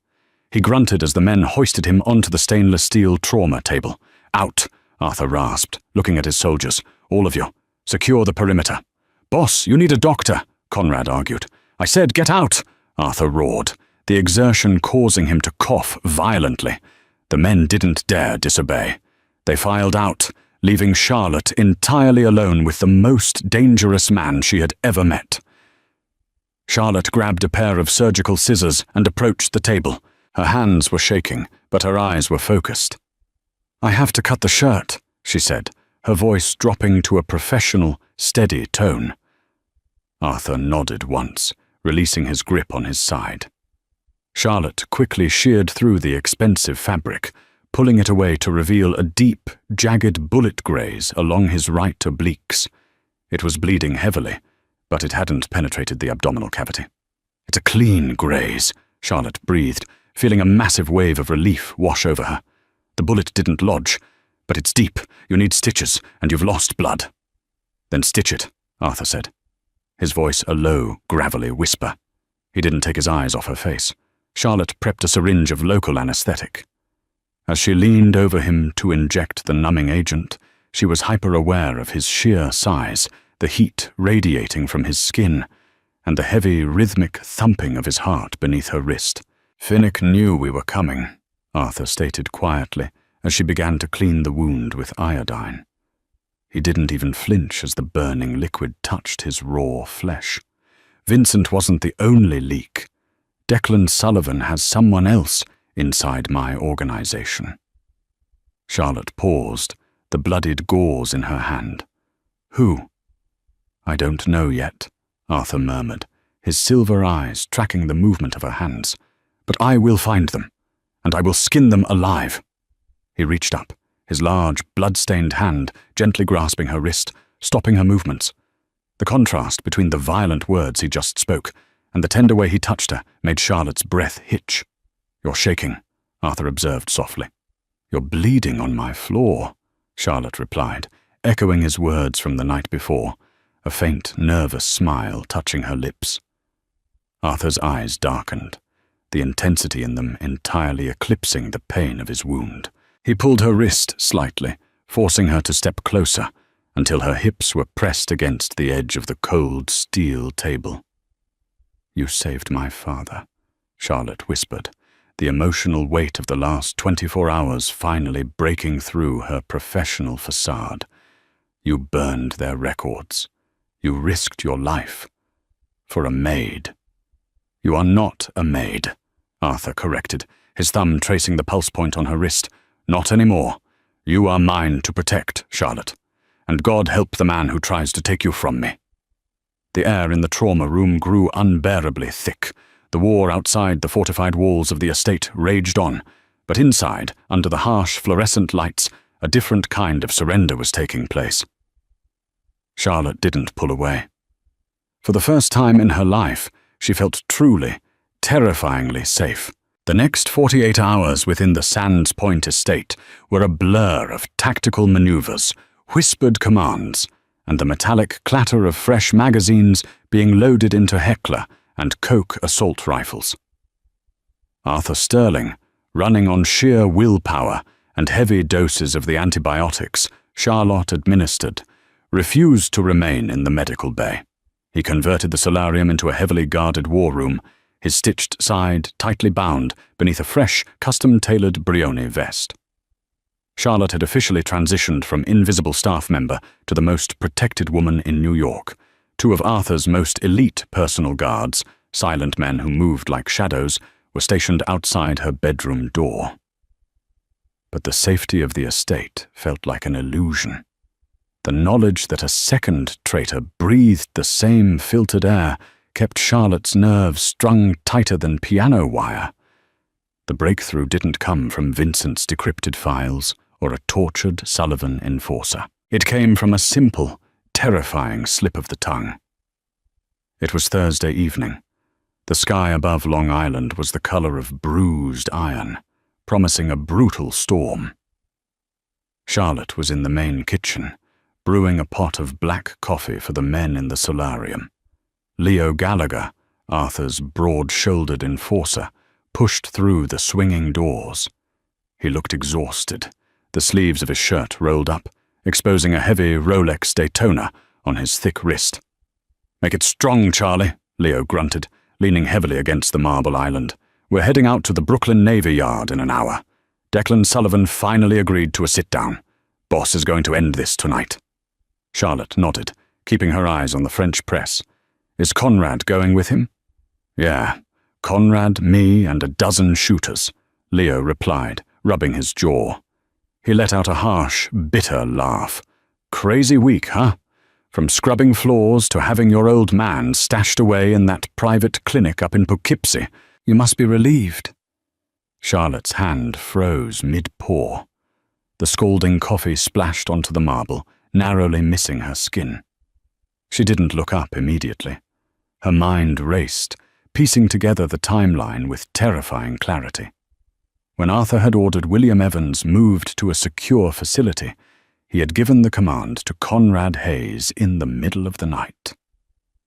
He grunted as the men hoisted him onto the stainless steel trauma table. "Out," Arthur rasped, looking at his soldiers. "All of you, secure the perimeter." "Boss, you need a doctor," Conrad argued. "I said get out," Arthur roared, the exertion causing him to cough violently. The men didn't dare disobey. They filed out, leaving Charlotte entirely alone with the most dangerous man she had ever met. Charlotte grabbed a pair of surgical scissors and approached the table. Her hands were shaking, but her eyes were focused. "I have to cut the shirt," she said, her voice dropping to a professional, steady tone. Arthur nodded once, releasing his grip on his side. Charlotte quickly sheared through the expensive fabric, pulling it away to reveal a deep, jagged bullet graze along his right obliques. It was bleeding heavily, but it hadn't penetrated the abdominal cavity. "It's a clean graze," Charlotte breathed, feeling a massive wave of relief wash over her. "The bullet didn't lodge, but it's deep. You need stitches, and you've lost blood." "Then stitch it," Arthur said, his voice a low, gravelly whisper. He didn't take his eyes off her face. Charlotte prepped a syringe of local anesthetic. As she leaned over him to inject the numbing agent, she was hyper-aware of his sheer size, the heat radiating from his skin, and the heavy, rhythmic thumping of his heart beneath her wrist. "Finnick knew we were coming," Arthur stated quietly, as she began to clean the wound with iodine. He didn't even flinch as the burning liquid touched his raw flesh. "Vincent wasn't the only leak. Declan Sullivan has someone else inside my organization." Charlotte paused, the bloodied gauze in her hand. "Who?" "I don't know yet," Arthur murmured, his silver eyes tracking the movement of her hands. "But I will find them, and I will skin them alive." He reached up, his large, blood-stained hand gently grasping her wrist, stopping her movements. The contrast between the violent words he just spoke and the tender way he touched her made Charlotte's breath hitch. "You're shaking," Arthur observed softly. "You're bleeding on my floor," Charlotte replied, echoing his words from the night before, a faint, nervous smile touching her lips. Arthur's eyes darkened, the intensity in them entirely eclipsing the pain of his wound. He pulled her wrist slightly, forcing her to step closer, until her hips were pressed against the edge of the cold steel table. "You saved my father," Charlotte whispered, the emotional weight of the last 24 hours finally breaking through her professional facade. "You burned their records. You risked your life. For a maid." "You are not a maid," Arthur corrected, his thumb tracing the pulse point on her wrist. "Not anymore. You are mine to protect, Charlotte. And God help the man who tries to take you from me." The air in the trauma room grew unbearably thick. The war outside the fortified walls of the estate raged on, but inside, under the harsh fluorescent lights, a different kind of surrender was taking place. Charlotte didn't pull away. For the first time in her life, she felt truly, terrifyingly safe. The next 48 hours within the Sands Point estate were a blur of tactical maneuvers, whispered commands, and the metallic clatter of fresh magazines being loaded into Heckler and Coke assault rifles. Arthur Sterling, running on sheer willpower and heavy doses of the antibiotics Charlotte administered, refused to remain in the medical bay. He converted the solarium into a heavily guarded war room, his stitched side tightly bound beneath a fresh, custom-tailored Brioni vest. Charlotte had officially transitioned from invisible staff member to the most protected woman in New York. Two of Arthur's most elite personal guards, silent men who moved like shadows, were stationed outside her bedroom door. But the safety of the estate felt like an illusion. The knowledge that a second traitor breathed the same filtered air kept Charlotte's nerves strung tighter than piano wire. The breakthrough didn't come from Vincent's decrypted files or a tortured Sullivan enforcer. It came from a simple, terrifying slip of the tongue. It was Thursday evening. The sky above Long Island was the color of bruised iron, promising a brutal storm. Charlotte was in the main kitchen, brewing a pot of black coffee for the men in the solarium. Leo Gallagher, Arthur's broad-shouldered enforcer, pushed through the swinging doors. He looked exhausted, the sleeves of his shirt rolled up, exposing a heavy Rolex Daytona on his thick wrist. "Make it strong, Charlie," Leo grunted, leaning heavily against the marble island. "We're heading out to the Brooklyn Navy Yard in an hour. Declan Sullivan finally agreed to a sit-down. Boss is going to end this tonight." Charlotte nodded, keeping her eyes on the French press. "Is Conrad going with him?" "Yeah, Conrad, me, and a dozen shooters," Leo replied, rubbing his jaw. He let out a harsh, bitter laugh. "Crazy week, huh? From scrubbing floors to having your old man stashed away in that private clinic up in Poughkeepsie. You must be relieved." Charlotte's hand froze mid-pour. The scalding coffee splashed onto the marble, narrowly missing her skin. She didn't look up immediately. Her mind raced, piecing together the timeline with terrifying clarity. When Arthur had ordered William Evans moved to a secure facility, he had given the command to Conrad Hayes in the middle of the night.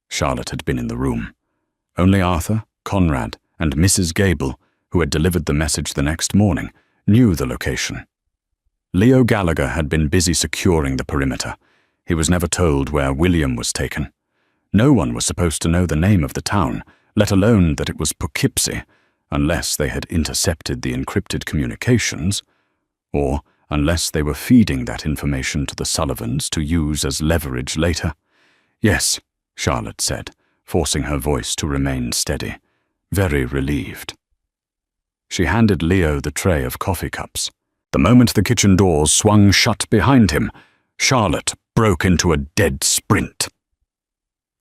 Charlotte had been in the room. Only Arthur, Conrad, and Mrs. Gable, who had delivered the message the next morning, knew the location. Leo Gallagher had been busy securing the perimeter. He was never told where William was taken. No one was supposed to know the name of the town, let alone that it was Poughkeepsie, unless they had intercepted the encrypted communications, or unless they were feeding that information to the Sullivans to use as leverage later. "Yes," Charlotte said, forcing her voice to remain steady, very relieved. She handed Leo the tray of coffee cups. The moment the kitchen doors swung shut behind him, Charlotte broke into a dead sprint.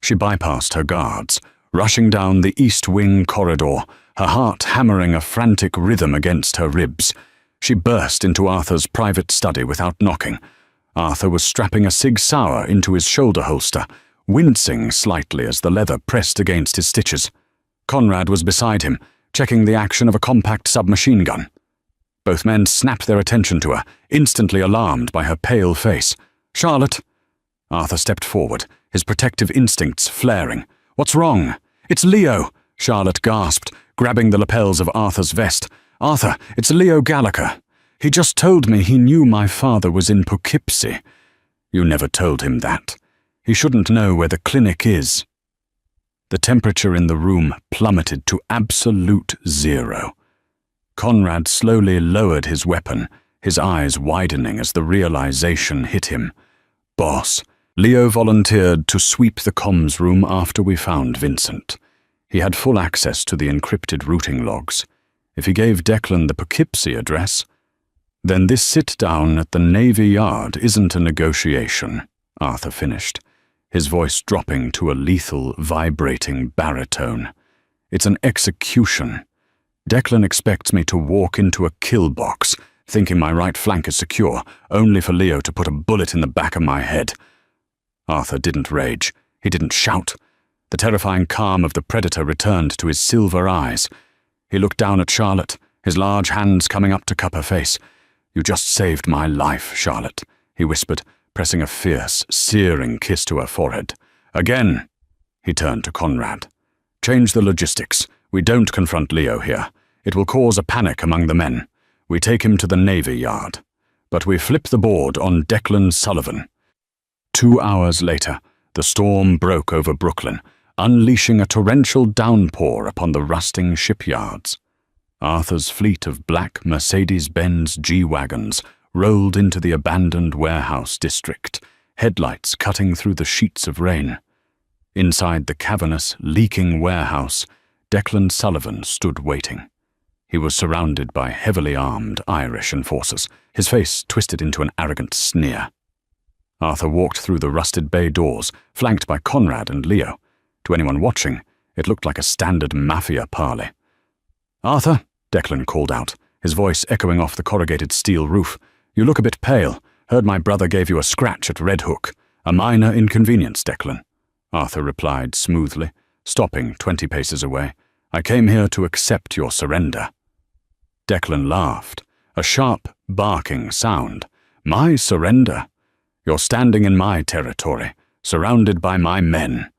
She bypassed her guards, rushing down the East Wing corridor, her heart hammering a frantic rhythm against her ribs. She burst into Arthur's private study without knocking. Arthur was strapping a Sig Sauer into his shoulder holster, wincing slightly as the leather pressed against his stitches. Conrad was beside him, checking the action of a compact submachine gun. Both men snapped their attention to her, instantly alarmed by her pale face. "Charlotte!" Arthur stepped forward, his protective instincts flaring. "What's wrong?" "It's Leo!" Charlotte gasped, grabbing the lapels of Arthur's vest. "Arthur, it's Leo Gallagher. He just told me he knew my father was in Poughkeepsie." "You never told him that. He shouldn't know where the clinic is." The temperature in the room plummeted to absolute zero. Conrad slowly lowered his weapon, his eyes widening as the realization hit him. "Boss, Leo volunteered to sweep the comms room after we found Vincent. He had full access to the encrypted routing logs. If he gave Declan the Poughkeepsie address, then this sit-down at the Navy Yard isn't a negotiation," Arthur finished, his voice dropping to a lethal, vibrating baritone. "It's an execution. Declan expects me to walk into a kill box, thinking my right flank is secure, only for Leo to put a bullet in the back of my head." Arthur didn't rage. He didn't shout. The terrifying calm of the predator returned to his silver eyes. He looked down at Charlotte, his large hands coming up to cup her face. "You just saved my life, Charlotte," he whispered, pressing a fierce, searing kiss to her forehead. "Again," he turned to Conrad. "Change the logistics. We don't confront Leo here. It will cause a panic among the men. We take him to the Navy Yard. But we flip the board on Declan Sullivan." 2 hours later, the storm broke over Brooklyn, unleashing a torrential downpour upon the rusting shipyards. Arthur's fleet of black Mercedes-Benz G-Wagons rolled into the abandoned warehouse district, headlights cutting through the sheets of rain. Inside the cavernous, leaking warehouse, Declan Sullivan stood waiting. He was surrounded by heavily armed Irish enforcers, his face twisted into an arrogant sneer. Arthur walked through the rusted bay doors, flanked by Conrad and Leo. To anyone watching, it looked like a standard Mafia parley. "Arthur," Declan called out, his voice echoing off the corrugated steel roof, "you look a bit pale. Heard my brother gave you a scratch at Red Hook. A minor inconvenience, Declan," Arthur replied smoothly, stopping 20 paces away. "I came here to accept your surrender." Declan laughed, a sharp, barking sound. "My surrender? You're standing in my territory, surrounded by my men,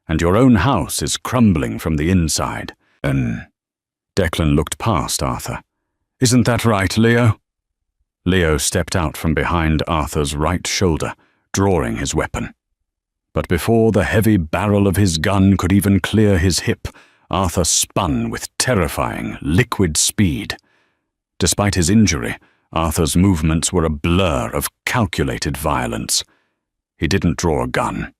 and your own house is crumbling from the inside." Declan looked past Arthur. "Isn't that right, Leo?" Leo stepped out from behind Arthur's right shoulder, drawing his weapon. But before the heavy barrel of his gun could even clear his hip, Arthur spun with terrifying, liquid speed. Despite his injury, Arthur's movements were a blur of calculated violence. He didn't draw a gun.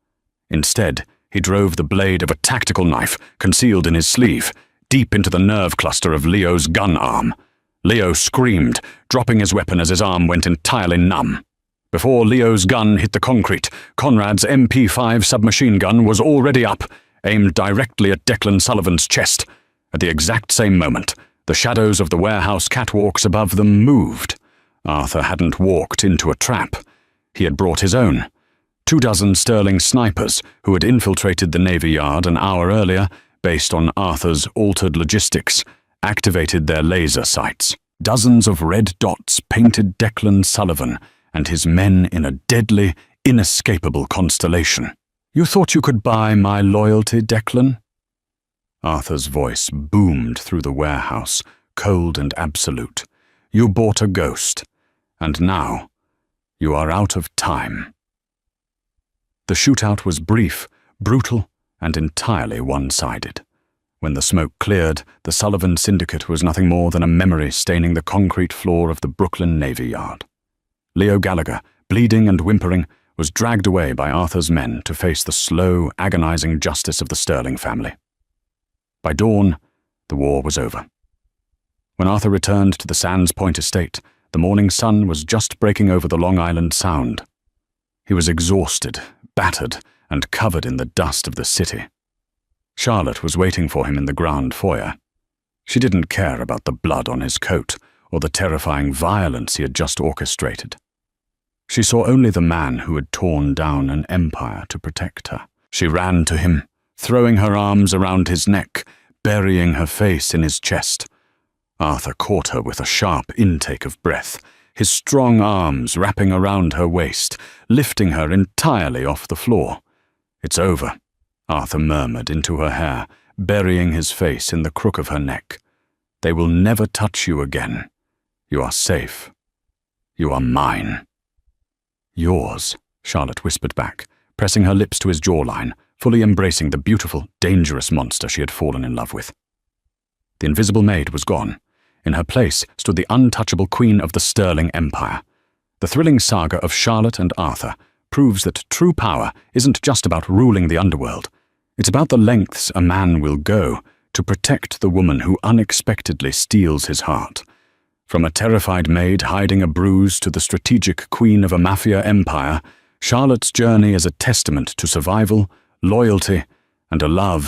Instead, he drove the blade of a tactical knife, concealed in his sleeve, deep into the nerve cluster of Leo's gun arm. Leo screamed, dropping his weapon as his arm went entirely numb. Before Leo's gun hit the concrete, Conrad's MP5 submachine gun was already up, aimed directly at Declan Sullivan's chest. At the exact same moment, the shadows of the warehouse catwalks above them moved. Arthur hadn't walked into a trap. He had brought his own. 24 Sterling snipers who had infiltrated the Navy Yard an hour earlier, based on Arthur's altered logistics, activated their laser sights. Dozens of red dots painted Declan Sullivan and his men in a deadly, inescapable constellation. "You thought you could buy my loyalty, Declan?" Arthur's voice boomed through the warehouse, cold and absolute. "You bought a ghost, and now you are out of time." The shootout was brief, brutal, and entirely one-sided. When the smoke cleared, the Sullivan Syndicate was nothing more than a memory staining the concrete floor of the Brooklyn Navy Yard. Leo Gallagher, bleeding and whimpering, was dragged away by Arthur's men to face the slow, agonizing justice of the Sterling family. By dawn, the war was over. When Arthur returned to the Sands Point estate, the morning sun was just breaking over the Long Island Sound. He was exhausted, battered, and covered in the dust of the city. Charlotte was waiting for him in the ground foyer. She didn't care about the blood on his coat or the terrifying violence he had just orchestrated. She saw only the man who had torn down an empire to protect her. She ran to him, throwing her arms around his neck, burying her face in his chest. Arthur caught her with a sharp intake of breath, his strong arms wrapping around her waist, lifting her entirely off the floor. "It's over," Arthur murmured into her hair, burying his face in the crook of her neck. "They will never touch you again. You are safe. You are mine." "Yours," Charlotte whispered back, pressing her lips to his jawline, fully embracing the beautiful, dangerous monster she had fallen in love with. The invisible maid was gone. In her place stood the untouchable queen of the Sterling Empire. The thrilling saga of Charlotte and Arthur proves that true power isn't just about ruling the underworld. It's about the lengths a man will go to protect the woman who unexpectedly steals his heart. From a terrified maid hiding a bruise to the strategic queen of a Mafia empire, Charlotte's journey is a testament to survival, loyalty, and a love